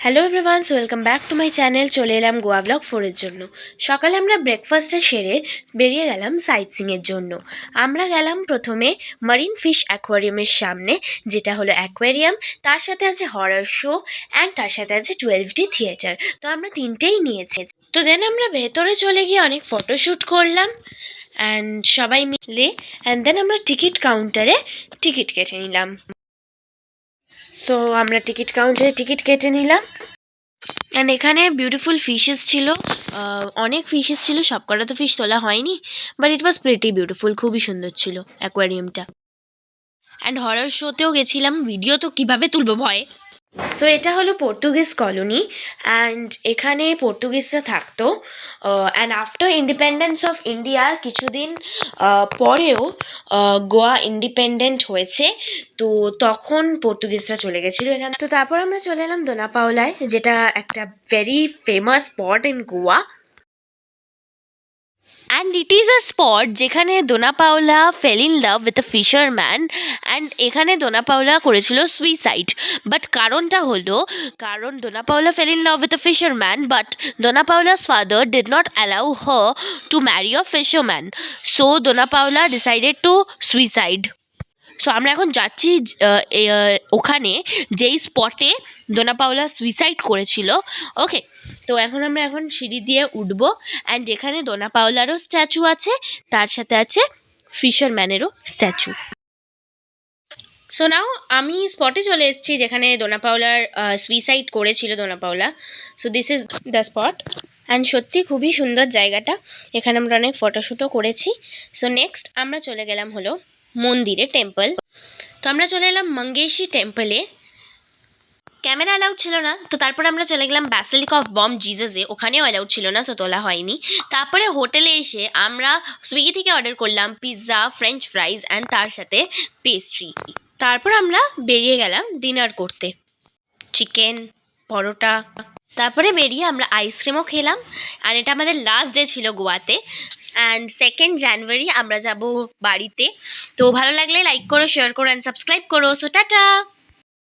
Hello everyone, welcome back to my channel. চলে এলাম Goa blog 4 এর জন্য। সকালে আমরা ব্রেকফাস্টটা সেরে বেরিয়ে গেলাম সাইট সিইংয়ের জন্য। আমরা গেলাম প্রথমে মারিন ফিশ অ্যাকোয়ারিয়ামের সামনে, যেটা হলো অ্যাকোয়ারিয়াম, তার সাথে আছে হরার শো অ্যান্ড তার সাথে আছে 12D থিয়েটার। তো আমরা তিনটেই নিয়েছি। তো দেন আমরা ভেতরে চলে গিয়ে অনেক ফটোশ্যুট করলাম অ্যান্ড সবাই মিলে, অ্যান্ড দেন আমরা টিকিট কাউন্টারে টিকিট কেটে নিলাম। সো আমরা টিকিট কাউন্টারে টিকিট কেটে নিলাম অ্যান্ড এখানে বিউটিফুল ফিশেস ছিল, অনেক ফিশেস ছিল, সব কটা তো ফিশ তোলা হয়নি, but it was pretty beautiful, খুবই সুন্দর ছিল অ্যাকোয়ারিয়ামটা। অ্যান্ড হরর শোতেও গেছিলাম, ভিডিও তো কীভাবে তুলবো ভয়ে। সো এটা হলো পর্তুগিজ কলোনি অ্যান্ড এখানে পর্তুগিজরা থাকতো অ্যান্ড আফটার ইন্ডিপেন্ডেন্স অফ ইন্ডিয়ার কিছুদিন পরেও গোয়া ইন্ডিপেন্ডেন্ট হয়েছে। তো তখন পর্তুগিজরা চলে গেছিলো এখানে। তো তারপর আমরা চলে এলাম দোনা পাওলায়, যেটা একটা very famous spot in Goa and it is a spot যেখানে Dona Paula fell in love with a fisherman and এখানে দোনা পাওলা করেছিল সুইসাইড। বাট কারণটা হলো, কারণ Dona Paula fell in love with a fisherman, but Dona Paula's father did not allow her to marry a fisherman, so Dona Paula decided to suicide. So আমরা এখন যাচ্ছি ওখানে যেই স্পটে দোনা পাওলা সুইসাইড করেছিল। ওকে, তো আমরা এখন সিঁড়ি দিয়ে উঠবো অ্যান্ড এখানে দোনা পাওলারও স্ট্যাচু আছে, তার সাথে আছে ফিশারম্যানেরও স্ট্যাচু। সো নাও আমি স্পটে চলে এসেছি যেখানে দোনা পাওলার সুইসাইড করেছিল Dona Paula. So this is the spot and সত্যি খুবই সুন্দর জায়গাটা, এখানে আমরা অনেক ফটোশ্যুটও করেছি। সো নেক্সট আমরা চলে গেলাম হলো মন্দিরে, টেম্পল। তো আমরা চলে এলাম মঙ্গেশী টেম্পলে, ক্যামেরা অ্যালাউড ছিল না, তো তারপরে আমরা চলে গেলাম ব্যাসিলিকা অফ বম জিজাসে, ওখানেও অ্যালাউড ছিল না, সো তোলা হয়নি। তারপরে হোটেলে এসে আমরা সুইগি থেকে অর্ডার করলাম পিৎজা, ফ্রেঞ্চ ফ্রাইজ অ্যান্ড তার সাথে পেস্ট্রি। তারপর আমরা বেরিয়ে গেলাম ডিনার করতে, চিকেন, পরোটা। তারপরে বেরিয়ে আমরা আইসক্রিমও খেলাম আর এটা আমাদের লাস্ট ডে ছিল গোয়াতে অ্যান্ড 2nd জানুয়ারি আমরা যাব বাড়িতে। তো ভালো লাগলে লাইক করো, শেয়ার করো অ্যান্ড সাবস্ক্রাইব করো। So tata.